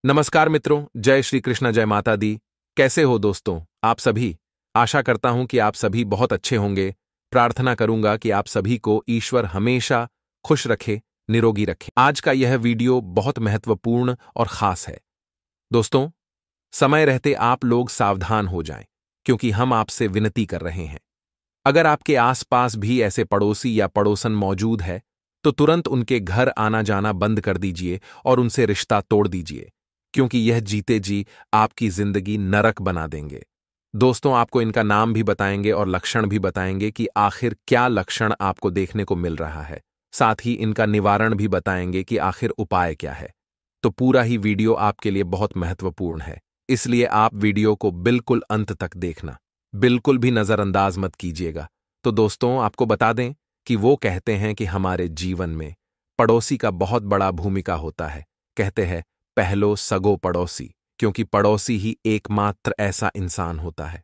नमस्कार मित्रों, जय श्री कृष्ण, जय माता दी। कैसे हो दोस्तों आप सभी? आशा करता हूं कि आप सभी बहुत अच्छे होंगे। प्रार्थना करूंगा कि आप सभी को ईश्वर हमेशा खुश रखे, निरोगी रखे। आज का यह वीडियो बहुत महत्वपूर्ण और खास है। दोस्तों, समय रहते आप लोग सावधान हो जाएं, क्योंकि हम आपसे विनती कर रहे हैं। अगर आपके आसपास भी ऐसे पड़ोसी या पड़ोसन मौजूद है, तो तुरंत उनके घर आना जाना बंद कर दीजिए और उनसे रिश्ता तोड़ दीजिए, क्योंकि यह जीते जी आपकी जिंदगी नरक बना देंगे। दोस्तों, आपको इनका नाम भी बताएंगे और लक्षण भी बताएंगे कि आखिर क्या लक्षण आपको देखने को मिल रहा है। साथ ही इनका निवारण भी बताएंगे कि आखिर उपाय क्या है। तो पूरा ही वीडियो आपके लिए बहुत महत्वपूर्ण है, इसलिए आप वीडियो को बिल्कुल अंत तक देखना, बिल्कुल भी नजरअंदाज मत कीजिएगा। तो दोस्तों, आपको बता दें कि वो कहते हैं कि हमारे जीवन में पड़ोसी का बहुत बड़ा भूमिका होता है। कहते हैं पहलो सगो पड़ोसी, क्योंकि पड़ोसी ही एकमात्र ऐसा इंसान होता है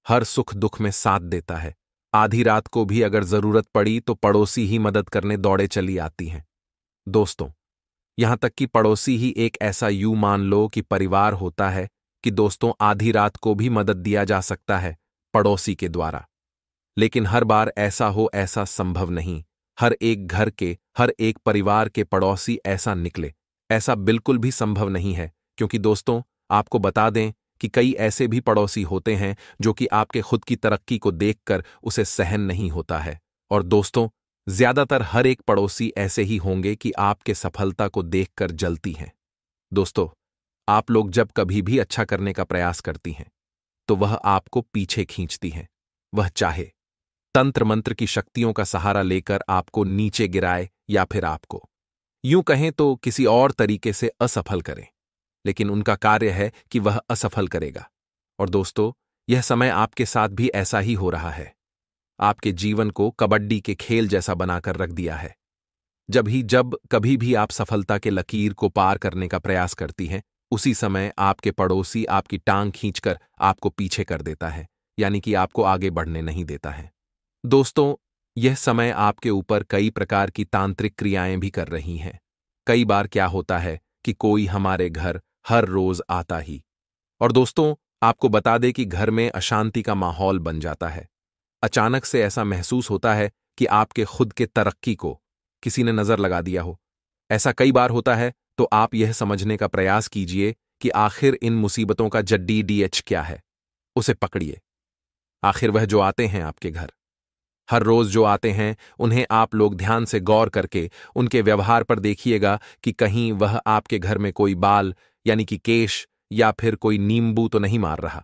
हर सुख दुख में साथ देता है। आधी रात को भी अगर जरूरत पड़ी तो पड़ोसी ही मदद करने दौड़े चली आती हैं। दोस्तों, यहां तक कि पड़ोसी ही एक ऐसा यूं मान लो कि परिवार होता है कि दोस्तों आधी रात को भी मदद दिया जा सकता है पड़ोसी के द्वारा। लेकिन हर बार ऐसा हो ऐसा संभव नहीं। हर एक घर के, हर एक परिवार के पड़ोसी ऐसा निकले, ऐसा बिल्कुल भी संभव नहीं है। क्योंकि दोस्तों, आपको बता दें कि कई ऐसे भी पड़ोसी होते हैं जो कि आपके खुद की तरक्की को देखकर उसे सहन नहीं होता है। और दोस्तों, ज्यादातर हर एक पड़ोसी ऐसे ही होंगे कि आपके सफलता को देखकर जलती हैं। दोस्तों, आप लोग जब कभी भी अच्छा करने का प्रयास करती हैं, तो वह आपको पीछे खींचती हैं। वह चाहे तंत्र मंत्र की शक्तियों का सहारा लेकर आपको नीचे गिराए या फिर आपको यूं कहें तो किसी और तरीके से असफल करें, लेकिन उनका कार्य है कि वह असफल करेगा। और दोस्तों, यह समय आपके साथ भी ऐसा ही हो रहा है। आपके जीवन को कबड्डी के खेल जैसा बनाकर रख दिया है। जब कभी भी आप सफलता के लकीर को पार करने का प्रयास करती हैं, उसी समय आपके पड़ोसी आपकी टांग खींचकर आपको पीछे कर देता है, यानी कि आपको आगे बढ़ने नहीं देता है। दोस्तों, यह समय आपके ऊपर कई प्रकार की तांत्रिक क्रियाएं भी कर रही हैं। कई बार क्या होता है कि कोई हमारे घर हर रोज आता ही, और दोस्तों, आपको बता दे कि घर में अशांति का माहौल बन जाता है। अचानक से ऐसा महसूस होता है कि आपके खुद के तरक्की को किसी ने नजर लगा दिया हो। ऐसा कई बार होता है, तो आप यह समझने का प्रयास कीजिए कि आखिर इन मुसीबतों का जड्डी डीएच क्या है। उसे पकड़िए। आखिर वह जो आते हैं आपके घर, हर रोज जो आते हैं, उन्हें आप लोग ध्यान से गौर करके उनके व्यवहार पर देखिएगा कि कहीं वह आपके घर में कोई बाल यानी कि केश या फिर कोई नींबू तो नहीं मार रहा,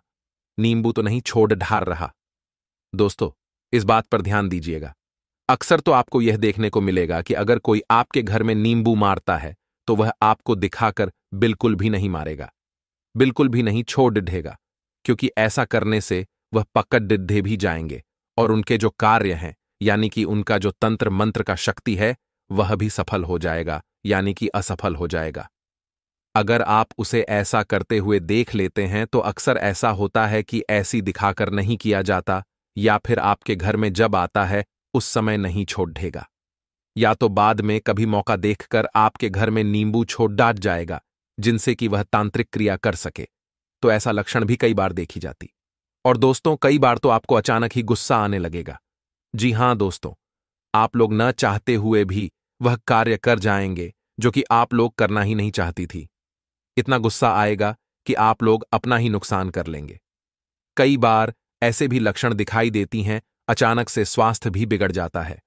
नींबू तो नहीं छोड़ ढार रहा। दोस्तों, इस बात पर ध्यान दीजिएगा। अक्सर तो आपको यह देखने को मिलेगा कि अगर कोई आपके घर में नींबू मारता है, तो वह आपको दिखाकर बिल्कुल भी नहीं मारेगा, बिल्कुल भी नहीं छोड़ डिढ़ेगा, क्योंकि ऐसा करने से वह पकड़ डिद्धे भी जाएंगे और उनके जो कार्य हैं, यानी कि उनका जो तंत्र मंत्र का शक्ति है, वह भी सफल हो जाएगा, यानी कि असफल हो जाएगा। अगर आप उसे ऐसा करते हुए देख लेते हैं, तो अक्सर ऐसा होता है कि ऐसी दिखाकर नहीं किया जाता, या फिर आपके घर में जब आता है उस समय नहीं छोड़ देगा, या तो बाद में कभी मौका देखकर आपके घर में नींबू छोड़ डाट जाएगा, जिनसे कि वह तांत्रिक क्रिया कर सके। तो ऐसा लक्षण भी कई बार देखी जाती। और दोस्तों, कई बार तो आपको अचानक ही गुस्सा आने लगेगा। जी हां दोस्तों, आप लोग न चाहते हुए भी वह कार्य कर जाएंगे जो कि आप लोग करना ही नहीं चाहती थी। इतना गुस्सा आएगा कि आप लोग अपना ही नुकसान कर लेंगे। कई बार ऐसे भी लक्षण दिखाई देती हैं, अचानक से स्वास्थ्य भी बिगड़ जाता है,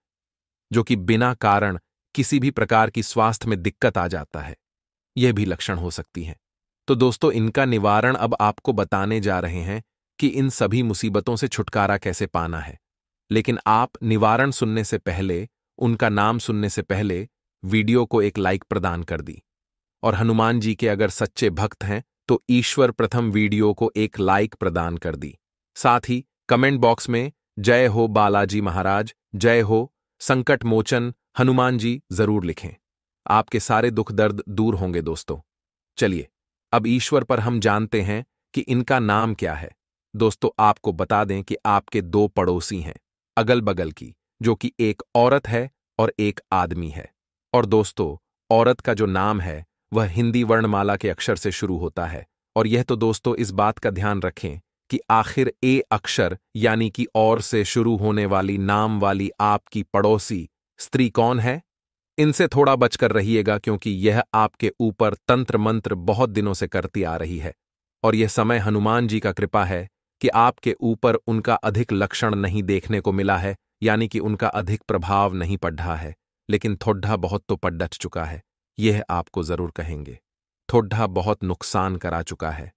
जो कि बिना कारण किसी भी प्रकार की स्वास्थ्य में दिक्कत आ जाता है। यह भी लक्षण हो सकती हैं। तो दोस्तों, इनका निवारण अब आपको बताने जा रहे हैं कि इन सभी मुसीबतों से छुटकारा कैसे पाना है। लेकिन आप निवारण सुनने से पहले, उनका नाम सुनने से पहले वीडियो को एक लाइक प्रदान कर दी। और हनुमान जी के अगर सच्चे भक्त हैं, तो ईश्वर प्रथम वीडियो को एक लाइक प्रदान कर दी। साथ ही कमेंट बॉक्स में जय हो बालाजी महाराज, जय हो संकट मोचन हनुमान जी जरूर लिखें। आपके सारे दुख दर्द दूर होंगे दोस्तों। चलिए, अब ईश्वर पर हम जानते हैं कि इनका नाम क्या है। दोस्तों, आपको बता दें कि आपके दो पड़ोसी हैं अगल बगल की, जो कि एक औरत है और एक आदमी है। और दोस्तों, औरत का जो नाम है वह हिंदी वर्णमाला के अक्षर से शुरू होता है। और यह तो दोस्तों इस बात का ध्यान रखें कि आखिर ए अक्षर यानी कि और से शुरू होने वाली नाम वाली आपकी पड़ोसी स्त्री कौन है? इनसे थोड़ा बचकर रहिएगा, क्योंकि यह आपके ऊपर तंत्र मंत्र बहुत दिनों से करती आ रही है। और यह समय हनुमान जी का कृपा है कि आपके ऊपर उनका अधिक लक्षण नहीं देखने को मिला है, यानी कि उनका अधिक प्रभाव नहीं पड़ रहा है, लेकिन थोड़ा बहुत तो पड़ डट चुका है। यह आपको जरूर कहेंगे, थोड़ा बहुत नुकसान करा चुका है।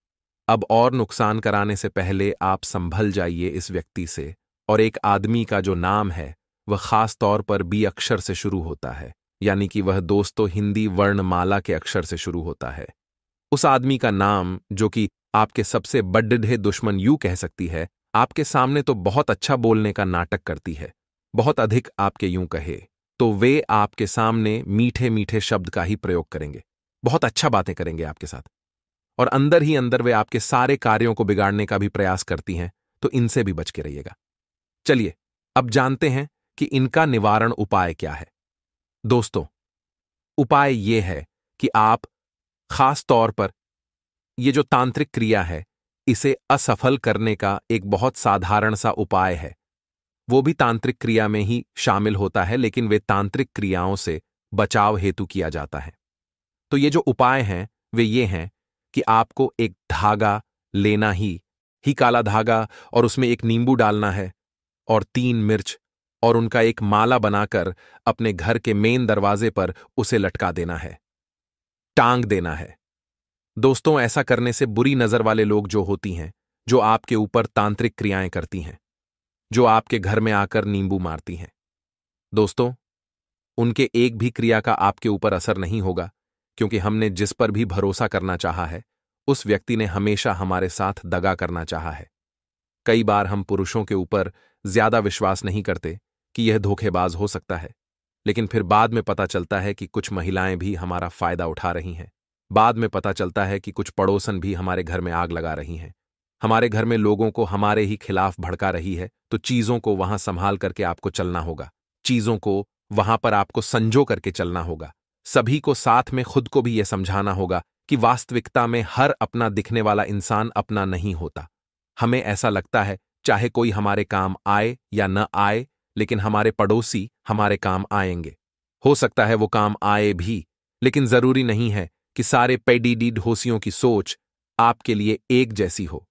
अब और नुकसान कराने से पहले आप संभल जाइए इस व्यक्ति से। और एक आदमी का जो नाम है वह खास तौर पर बी अक्षर से शुरू होता है, यानी कि वह दोस्तों हिंदी वर्णमाला के अक्षर से शुरू होता है। उस आदमी का नाम जो कि आपके सबसे बड्ढे दुश्मन यूं कह सकती है, आपके सामने तो बहुत अच्छा बोलने का नाटक करती है, बहुत अधिक आपके यूं कहे तो वे आपके सामने मीठे मीठे शब्द का ही प्रयोग करेंगे, बहुत अच्छा बातें करेंगे आपके साथ, और अंदर ही अंदर वे आपके सारे कार्यों को बिगाड़ने का भी प्रयास करती हैं, तो इनसे भी बच के रहिएगा। चलिए अब जानते हैं कि इनका निवारण उपाय क्या है। दोस्तों, उपाय यह है कि आप खास तौर पर ये जो तांत्रिक क्रिया है इसे असफल करने का एक बहुत साधारण सा उपाय है। वो भी तांत्रिक क्रिया में ही शामिल होता है, लेकिन वे तांत्रिक क्रियाओं से बचाव हेतु किया जाता है। तो ये जो उपाय हैं वे ये हैं कि आपको एक धागा लेना ही काला धागा, और उसमें एक नींबू डालना है और 3 मिर्च, और उनका एक माला बनाकर अपने घर के मेन दरवाजे पर उसे लटका देना है, टांग देना है। दोस्तों, ऐसा करने से बुरी नजर वाले लोग जो होती हैं, जो आपके ऊपर तांत्रिक क्रियाएं करती हैं, जो आपके घर में आकर नींबू मारती हैं, दोस्तों उनके एक भी क्रिया का आपके ऊपर असर नहीं होगा, क्योंकि हमने जिस पर भी भरोसा करना चाहा है उस व्यक्ति ने हमेशा हमारे साथ दगा करना चाहा है। कई बार हम पुरुषों के ऊपर ज्यादा विश्वास नहीं करते कि यह धोखेबाज हो सकता है, लेकिन फिर बाद में पता चलता है कि कुछ महिलाएं भी हमारा फायदा उठा रही हैं। बाद में पता चलता है कि कुछ पड़ोसन भी हमारे घर में आग लगा रही हैं, हमारे घर में लोगों को हमारे ही खिलाफ भड़का रही है। तो चीजों को वहां संभाल करके आपको चलना होगा, चीजों को वहां पर आपको संजो करके चलना होगा। सभी को साथ में खुद को भी यह समझाना होगा कि वास्तविकता में हर अपना दिखने वाला इंसान अपना नहीं होता। हमें ऐसा लगता है चाहे कोई हमारे काम आए या न आए, लेकिन हमारे पड़ोसी हमारे काम आएंगे। हो सकता है वो काम आए भी, लेकिन जरूरी नहीं है कि सारे पेडीडी ढोसियों की सोच आपके लिए एक जैसी हो।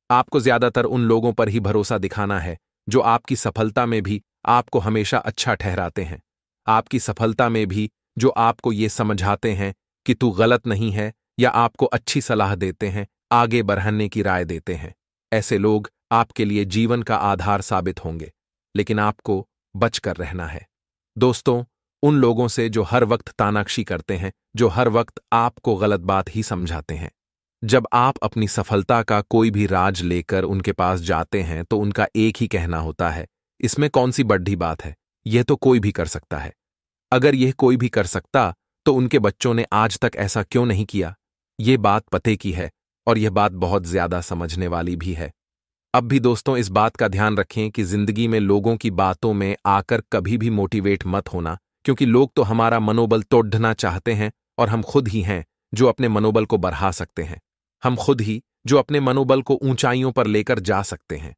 आपको ज्यादातर उन लोगों पर ही भरोसा दिखाना है जो आपकी सफलता में भी आपको हमेशा अच्छा ठहराते हैं, आपकी सफलता में भी जो आपको ये समझाते हैं कि तू गलत नहीं है, या आपको अच्छी सलाह देते हैं, आगे बढ़ने की राय देते हैं। ऐसे लोग आपके लिए जीवन का आधार साबित होंगे, लेकिन आपको बचकर रहना है। दोस्तों, उन लोगों से जो हर वक्त तानाक्षी करते हैं, जो हर वक्त आपको गलत बात ही समझाते हैं। जब आप अपनी सफलता का कोई भी राज लेकर उनके पास जाते हैं तो उनका एक ही कहना होता है, इसमें कौन सी बड़ी बात है, यह तो कोई भी कर सकता है। अगर यह कोई भी कर सकता तो उनके बच्चों ने आज तक ऐसा क्यों नहीं किया। यह बात पते की है, और यह बात बहुत ज्यादा समझने वाली भी है। अब भी दोस्तों इस बात का ध्यान रखें कि जिंदगी में लोगों की बातों में आकर कभी भी मोटिवेट मत होना, क्योंकि लोग तो हमारा मनोबल तोड़ना चाहते हैं, और हम खुद ही हैं जो अपने मनोबल को बढ़ा सकते हैं। हम खुद ही जो अपने मनोबल को ऊंचाइयों पर लेकर जा सकते हैं,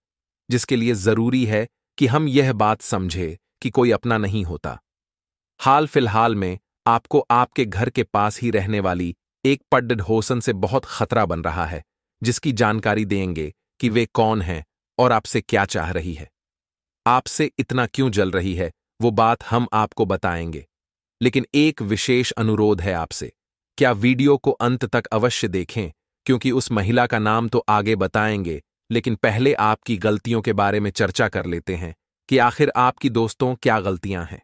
जिसके लिए जरूरी है कि हम यह बात समझे कि कोई अपना नहीं होता। हाल फिलहाल में आपको आपके घर के पास ही रहने वाली एक पड्डहोसन से बहुत खतरा बन रहा है, जिसकी जानकारी देंगे कि वे कौन हैं और आपसे क्या चाह रही है, आपसे इतना क्यों जल रही है, वो बात हम आपको बताएंगे। लेकिन एक विशेष अनुरोध है आपसे, क्या वीडियो को अंत तक अवश्य देखें, क्योंकि उस महिला का नाम तो आगे बताएंगे, लेकिन पहले आपकी गलतियों के बारे में चर्चा कर लेते हैं कि आखिर आपकी दोस्तों क्या गलतियां हैं।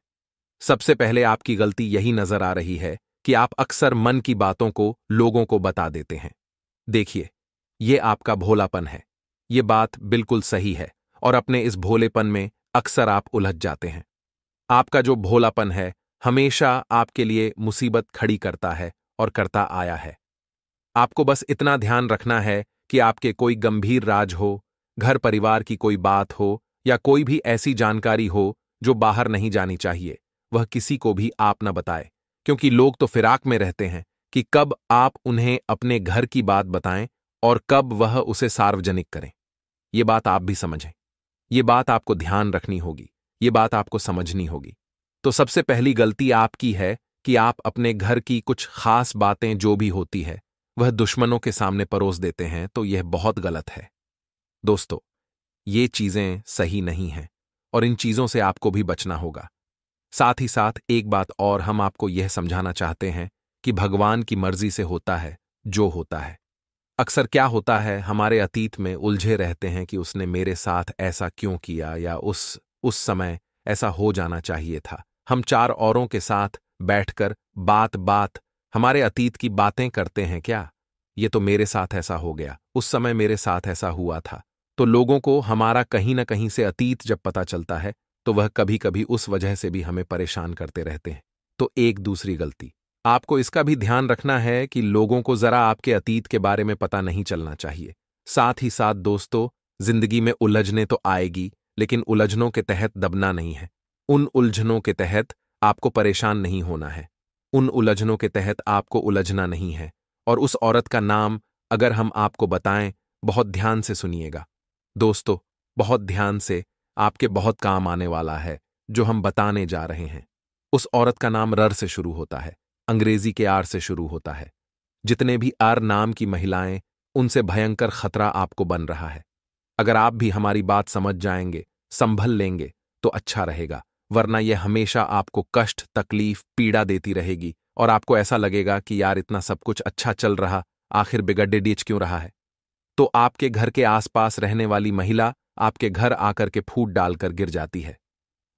सबसे पहले आपकी गलती यही नजर आ रही है कि आप अक्सर मन की बातों को लोगों को बता देते हैं। देखिए, ये आपका भोलापन है, ये बात बिल्कुल सही है, और अपने इस भोलेपन में अक्सर आप उलझ जाते हैं। आपका जो भोलापन है हमेशा आपके लिए मुसीबत खड़ी करता है और करता आया है। आपको बस इतना ध्यान रखना है कि आपके कोई गंभीर राज हो, घर परिवार की कोई बात हो, या कोई भी ऐसी जानकारी हो जो बाहर नहीं जानी चाहिए, वह किसी को भी आप न बताए, क्योंकि लोग तो फिराक में रहते हैं कि कब आप उन्हें अपने घर की बात बताएं और कब वह उसे सार्वजनिक करें। ये बात आप भी समझें। ये बात आपको ध्यान रखनी होगी। ये बात आपको समझनी होगी। तो सबसे पहली गलती आपकी है कि आप अपने घर की कुछ खास बातें जो भी होती है वह दुश्मनों के सामने परोस देते हैं, तो यह बहुत गलत है। दोस्तों, ये चीजें सही नहीं हैं और इन चीजों से आपको भी बचना होगा। साथ ही साथ एक बात और हम आपको यह समझाना चाहते हैं कि भगवान की मर्जी से होता है जो होता है। अक्सर क्या होता है, हमारे अतीत में उलझे रहते हैं कि उसने मेरे साथ ऐसा क्यों किया या उस समय ऐसा हो जाना चाहिए था। हम चार औरों के साथ बैठकर बात बात हमारे अतीत की बातें करते हैं क्या? ये तो मेरे साथ ऐसा हो गया, उस समय मेरे साथ ऐसा हुआ था। तो लोगों को हमारा कहीं ना कहीं से अतीत जब पता चलता है तो वह कभी कभी उस वजह से भी हमें परेशान करते रहते हैं। तो एक दूसरी गलती, आपको इसका भी ध्यान रखना है कि लोगों को जरा आपके अतीत के बारे में पता नहीं चलना चाहिए। साथ ही साथ दोस्तों, जिंदगी में उलझने तो आएगी, लेकिन उलझनों के तहत दबना नहीं है। उन उलझनों के तहत आपको परेशान नहीं होना है। उन उलझनों के तहत आपको उलझना नहीं है। और उस औरत का नाम अगर हम आपको बताएं, बहुत ध्यान से सुनिएगा दोस्तों, बहुत ध्यान से, आपके बहुत काम आने वाला है जो हम बताने जा रहे हैं। उस औरत का नाम रर से शुरू होता है, अंग्रेजी के आर से शुरू होता है। जितने भी आर नाम की महिलाएं, उनसे भयंकर खतरा आपको बन रहा है। अगर आप भी हमारी बात समझ जाएंगे, संभल लेंगे तो अच्छा रहेगा, वरना यह हमेशा आपको कष्ट, तकलीफ, पीड़ा देती रहेगी और आपको ऐसा लगेगा कि यार इतना सब कुछ अच्छा चल रहा, आखिर बिगड़े डीच क्यों रहा है। तो आपके घर के आसपास रहने वाली महिला आपके घर आकर के फूट डालकर गिर जाती है।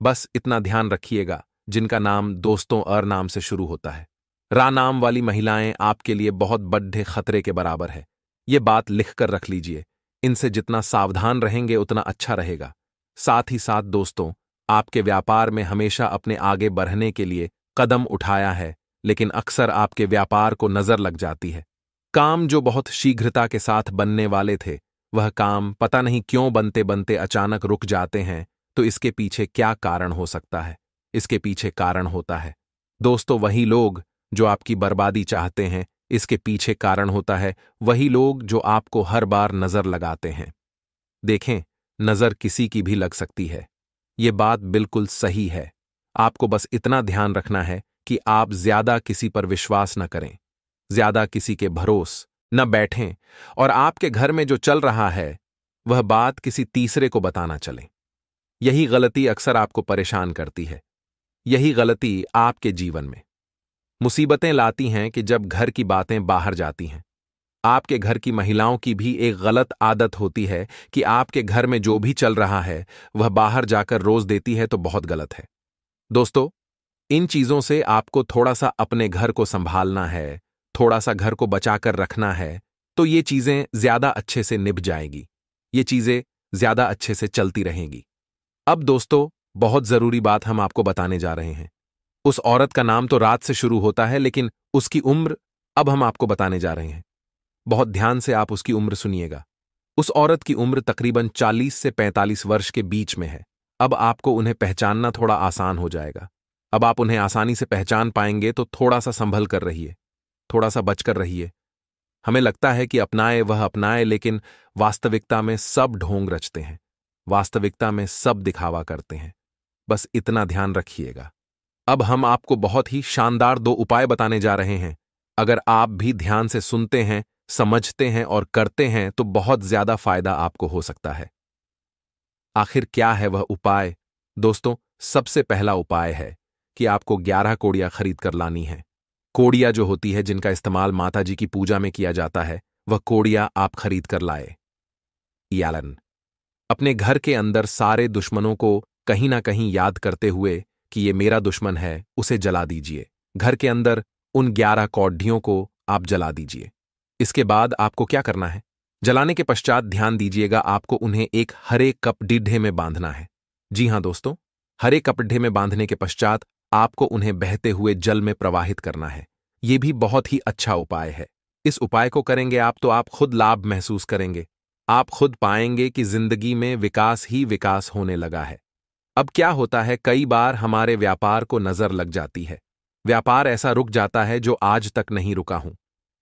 बस इतना ध्यान रखिएगा, जिनका नाम दोस्तों अर नाम से शुरू होता है, रा नाम वाली महिलाएं आपके लिए बहुत बड़े खतरे के बराबर है। ये बात लिखकर रख लीजिए। इनसे जितना सावधान रहेंगे उतना अच्छा रहेगा। साथ ही साथ दोस्तों, आपके व्यापार में हमेशा अपने आगे बढ़ने के लिए कदम उठाया है, लेकिन अक्सर आपके व्यापार को नजर लग जाती है। काम जो बहुत शीघ्रता के साथ बनने वाले थे, वह काम पता नहीं क्यों बनते बनते अचानक रुक जाते हैं। तो इसके पीछे क्या कारण हो सकता है? इसके पीछे कारण होता है दोस्तों, वही लोग जो आपकी बर्बादी चाहते हैं। इसके पीछे कारण होता है वही लोग जो आपको हर बार नजर लगाते हैं। देखें, नजर किसी की भी लग सकती है, ये बात बिल्कुल सही है। आपको बस इतना ध्यान रखना है कि आप ज्यादा किसी पर विश्वास न करें, ज्यादा किसी के भरोस न बैठें और आपके घर में जो चल रहा है वह बात किसी तीसरे को बताना चले। यही गलती अक्सर आपको परेशान करती है। यही गलती आपके जीवन में मुसीबतें लाती हैं कि जब घर की बातें बाहर जाती हैं। आपके घर की महिलाओं की भी एक गलत आदत होती है कि आपके घर में जो भी चल रहा है वह बाहर जाकर रोज देती है, तो बहुत गलत है दोस्तों। इन चीजों से आपको थोड़ा सा अपने घर को संभालना है, थोड़ा सा घर को बचाकर रखना है, तो ये चीजें ज्यादा अच्छे से निभ जाएगी। ये चीजें ज्यादा अच्छे से चलती रहेंगी। अब दोस्तों, बहुत जरूरी बात हम आपको बताने जा रहे हैं। उस औरत का नाम तो रात से शुरू होता है, लेकिन उसकी उम्र अब हम आपको बताने जा रहे हैं। बहुत ध्यान से आप उसकी उम्र सुनिएगा। उस औरत की उम्र तकरीबन 40 से 45 वर्ष के बीच में है। अब आपको उन्हें पहचानना थोड़ा आसान हो जाएगा। अब आप उन्हें आसानी से पहचान पाएंगे, तो थोड़ा सा संभल कर रहिए, थोड़ा सा बचकर रहिए। हमें लगता है कि अपनाए वह अपनाए, लेकिन वास्तविकता में सब ढोंग रचते हैं, वास्तविकता में सब दिखावा करते हैं। बस इतना ध्यान रखिएगा। अब हम आपको बहुत ही शानदार 2 उपाय बताने जा रहे हैं। अगर आप भी ध्यान से सुनते हैं, समझते हैं और करते हैं तो बहुत ज्यादा फायदा आपको हो सकता है। आखिर क्या है वह उपाय? दोस्तों, सबसे पहला उपाय है कि आपको 11 कोड़ियां खरीद कर लानी है। कोड़ियां जो होती है जिनका इस्तेमाल माता जी की पूजा में किया जाता है, वह कोड़ियां आप खरीद कर लाए। यालन, अपने घर के अंदर सारे दुश्मनों को कहीं ना कहीं याद करते हुए कि ये मेरा दुश्मन है, उसे जला दीजिए। घर के अंदर उन 11 कौडियों को आप जला दीजिए। इसके बाद आपको क्या करना है? जलाने के पश्चात ध्यान दीजिएगा, आपको उन्हें एक हरे कपड़े में बांधना है। जी हां दोस्तों, हरे कपड़े में बांधने के पश्चात आपको उन्हें बहते हुए जल में प्रवाहित करना है। यह भी बहुत ही अच्छा उपाय है। इस उपाय को करेंगे आप तो आप खुद लाभ महसूस करेंगे। आप खुद पाएंगे कि जिंदगी में विकास ही विकास होने लगा है। अब क्या होता है, कई बार हमारे व्यापार को नजर लग जाती है। व्यापार ऐसा रुक जाता है जो आज तक नहीं रुका हूं।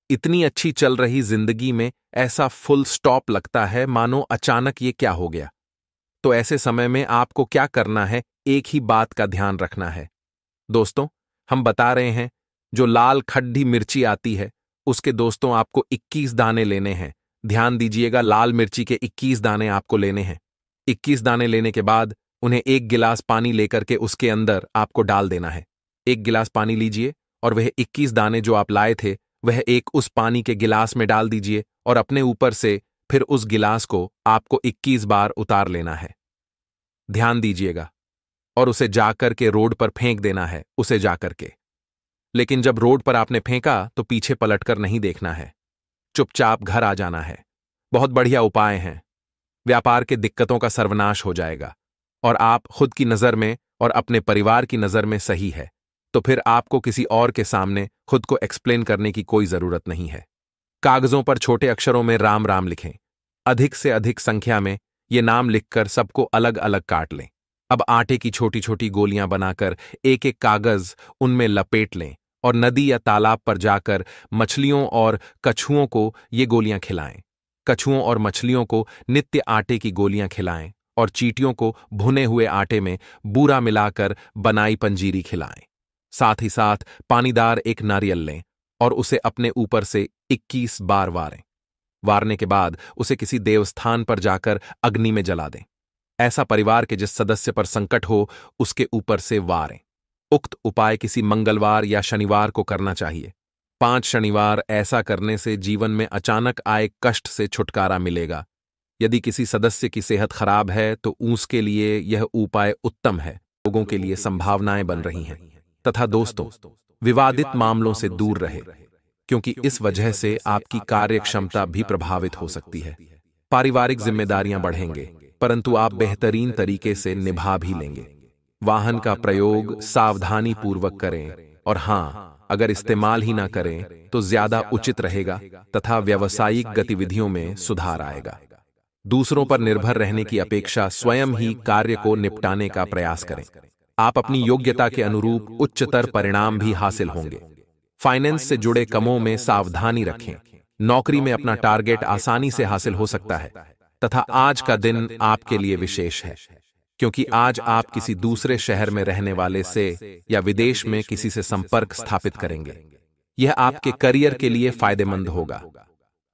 इतनी अच्छी चल रही जिंदगी में ऐसा फुल स्टॉप लगता है मानो अचानक ये क्या हो गया। तो ऐसे समय में आपको क्या करना है, एक ही बात का ध्यान रखना है। दोस्तों, हम बता रहे हैं, जो लाल खड्डी मिर्ची आती है उसके दोस्तों आपको 21 दाने लेने हैं। ध्यान दीजिएगा, लाल मिर्ची के 21 दाने आपको लेने हैं। 21 दाने लेने के बाद उन्हें 1 गिलास पानी लेकर के उसके अंदर आपको डाल देना है। 1 गिलास पानी लीजिए और वह 21 दाने जो आप लाए थे वह एक उस पानी के गिलास में डाल दीजिए और अपने ऊपर से फिर उस गिलास को आपको 21 बार उतार लेना है। ध्यान दीजिएगा, और उसे जाकर के रोड पर फेंक देना है, उसे जाकर के। लेकिन जब रोड पर आपने फेंका तो पीछे पलटकर नहीं देखना है, चुपचाप घर आ जाना है। बहुत बढ़िया उपाय हैं। व्यापार के दिक्कतों का सर्वनाश हो जाएगा और आप खुद की नजर में और अपने परिवार की नजर में सही है, तो फिर आपको किसी और के सामने खुद को एक्सप्लेन करने की कोई जरूरत नहीं है। कागजों पर छोटे अक्षरों में राम राम लिखें। अधिक से अधिक संख्या में ये नाम लिखकर सबको अलग अलग काट लें। अब आटे की छोटी छोटी गोलियां बनाकर एक एक कागज उनमें लपेट लें और नदी या तालाब पर जाकर मछलियों और कछुओं को ये गोलियां खिलाएं। कछुओं और मछलियों को नित्य आटे की गोलियां खिलाएं और चींटियों को भुने हुए आटे में बूरा मिलाकर बनाई पंजीरी खिलाएं। साथ ही साथ पानीदार एक नारियल लें और उसे अपने ऊपर से 21 बार वारें। वारने के बाद उसे किसी देवस्थान पर जाकर अग्नि में जला दें। ऐसा परिवार के जिस सदस्य पर संकट हो उसके ऊपर से वारें। उक्त उपाय किसी मंगलवार या शनिवार को करना चाहिए। 5 शनिवार ऐसा करने से जीवन में अचानक आए कष्ट से छुटकारा मिलेगा। यदि किसी सदस्य की सेहत खराब है तो उसके लिए यह उपाय उत्तम है। लोगों के लिए संभावनाएं बन रही हैं। तथा दोस्तों, विवादित मामलों से दूर रहे, क्योंकि इस वजह से आपकी कार्य क्षमता भी प्रभावित हो सकती है। पारिवारिक जिम्मेदारियां बढ़ेंगे, परंतु आप बेहतरीन तरीके से निभा भी लेंगे। वाहन का प्रयोग सावधानी पूर्वक करें और हां, अगर इस्तेमाल ही ना करें तो ज्यादा उचित रहेगा तथा व्यावसायिक गतिविधियों में सुधार आएगा। दूसरों पर निर्भर रहने की अपेक्षा स्वयं ही कार्य को निपटाने का प्रयास करें। आप अपनी योग्यता के अनुरूप उच्चतर परिणाम भी हासिल होंगे। फाइनेंस से जुड़े कामों में सावधानी रखें। नौकरी में अपना टारगेट आसानी से हासिल हो सकता है तथा आज का दिन आपके लिए विशेष है, क्योंकि आज आप किसी दूसरे शहर में रहने वाले से या विदेश में किसी से संपर्क स्थापित करेंगे। यह आपके करियर के लिए फायदेमंद होगा।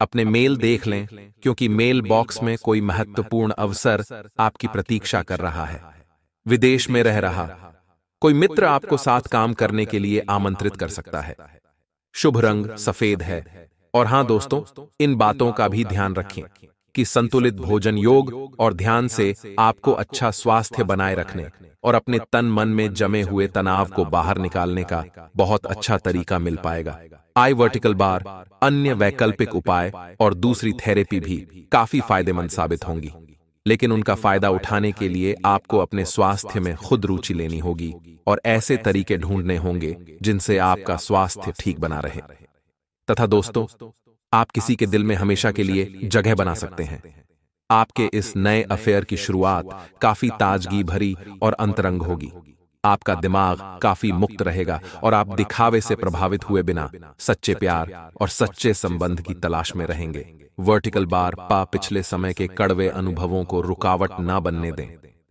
अपने मेल देख लें, क्योंकि मेल बॉक्स में कोई महत्वपूर्ण अवसर आपकी प्रतीक्षा कर रहा है। विदेश में रह रहा कोई मित्र आपको साथ काम करने के लिए आमंत्रित कर सकता है। शुभ रंग सफेद है। और हां दोस्तों, इन बातों का भी ध्यान रखें कि संतुलित भोजन, योग और ध्यान से आपको अच्छा स्वास्थ्य बनाए रखने और अपने तन मन में जमे हुए तनाव को बाहर निकालने का बहुत अच्छा तरीका मिल पाएगा। आई वर्टिकल बार, अन्य वैकल्पिक उपाय और दूसरी थेरेपी भी काफी फायदेमंद साबित होंगी, लेकिन उनका फायदा उठाने के लिए आपको अपने स्वास्थ्य में खुद रुचि लेनी होगी और ऐसे तरीके ढूंढने होंगे जिनसे आपका स्वास्थ्य ठीक बना रहे। तथा दोस्तों, आप किसी के दिल में हमेशा के लिए जगह बना सकते हैं। आपके इस नए अफेयर की शुरुआत काफी ताजगी भरी और अंतरंग होगी। आपका दिमाग काफी मुक्त रहेगा और आप दिखावे से प्रभावित हुए बिना सच्चे प्यार और सच्चे संबंध की तलाश में रहेंगे। वर्टिकल बार पा पिछले समय के कड़वे अनुभवों को रुकावट ना बनने दें।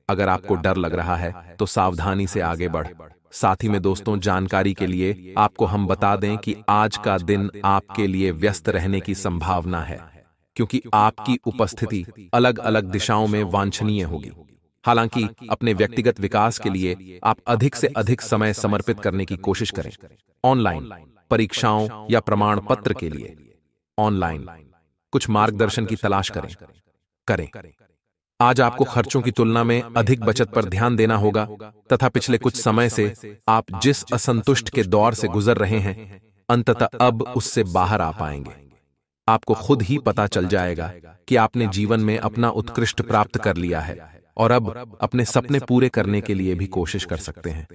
अगर आपको डर लग रहा है तो सावधानी से आगे बढ़। साथ ही में दोस्तों, जानकारी के लिए आपको हम बता दें कि आज का दिन आपके लिए व्यस्त रहने की संभावना है, क्योंकि आपकी उपस्थिति अलग अलग दिशाओं में वांछनीय होगी। हालांकि अपने व्यक्तिगत विकास के लिए आप अधिक से अधिक समय समर्पित करने की कोशिश करें। ऑनलाइन परीक्षाओं या प्रमाण पत्र के लिए ऑनलाइन कुछ मार्गदर्शन की तलाश करें। आज आपको खर्चों की तुलना में अधिक बचत पर ध्यान देना होगा तथा पिछले कुछ समय से आप जिस असंतुष्ट के दौर से गुजर रहे हैं, अंततः अब उससे बाहर आ पाएंगे। आपको खुद ही पता चल जाएगा कि आपने जीवन में अपना उत्कृष्ट प्राप्त कर लिया है और अब अपने सपने पूरे करने के लिए भी कोशिश कर सकते हैं।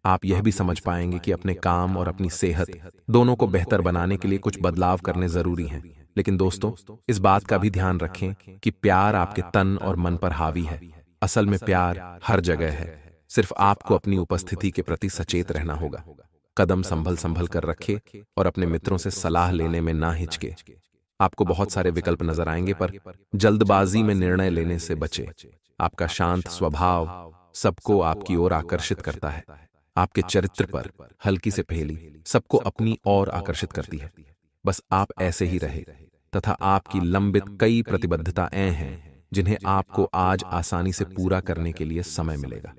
आप यह भी समझ पाएंगे कि अपने काम और अपनी सेहत दोनों को बेहतर बनाने के लिए कुछ बदलाव करने जरूरी हैं। लेकिन दोस्तों, इस बात का भी ध्यान रखें कि प्यार आपके तन और मन पर हावी है। असल में प्यार हर जगह है, सिर्फ आपको अपनी उपस्थिति के प्रति सचेत रहना होगा। कदम संभल संभल कर रखे और अपने मित्रों से सलाह लेने में ना हिचके। आपको बहुत सारे विकल्प नजर आएंगे, पर जल्दबाजी में निर्णय लेने से बचे। आपका शांत स्वभाव सबको आपकी ओर आकर्षित करता है। आपके चरित्र पर हल्की से पहेली सबको अपनी ओर आकर्षित करती है। बस आप ऐसे ही रहे, तथा आपकी लंबित कई प्रतिबद्धताएं हैं जिन्हें आपको आज आसानी से पूरा करने के लिए समय मिलेगा।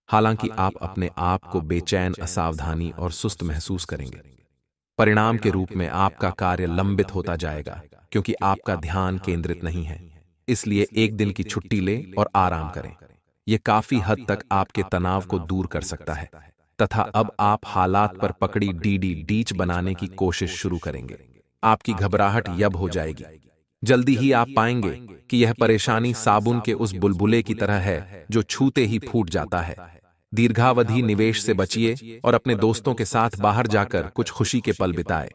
हालांकि आप अपने आप को बेचैन, असावधानी और सुस्त महसूस करेंगे। परिणाम के रूप में आपका कार्य लंबित होता जाएगा, क्योंकि आपका ध्यान केंद्रित नहीं है। इसलिए एक दिन की छुट्टी लें और आराम करें। यह काफी हद तक आपके तनाव को दूर कर सकता है, तथा अब आप हालात पर पकड़ी डीच बनाने की कोशिश शुरू करेंगे। आपकी घबराहट यब हो जाएगी। जल्दी ही आप पाएंगे कि यह परेशानी साबुन के उस बुलबुले की तरह है जो छूते ही फूट जाता है। दीर्घावधि निवेश से बचिए और अपने दोस्तों के साथ बाहर जाकर कुछ खुशी के पल बिताए।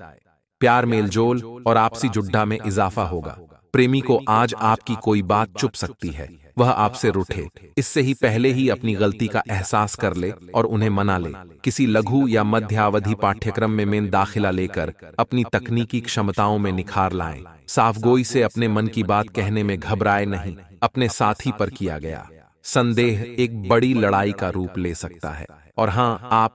प्यार, मेलजोल और आपसी जुड्डा में इजाफा होगा। प्रेमी को आज आपकी कोई बात चुप सकती है, वह आपसे रूठे। इससे ही पहले ही अपनी गलती का एहसास कर ले और उन्हें मना ले। किसी लघु या मध्यावधि पाठ्यक्रम में दाखिला लेकर अपनी तकनीकी क्षमताओं में निखार लाएं। साफगोई से अपने मन की बात कहने में घबराए नहीं। अपने साथी पर किया गया संदेह एक बड़ी लड़ाई का रूप ले सकता है। और हां, आप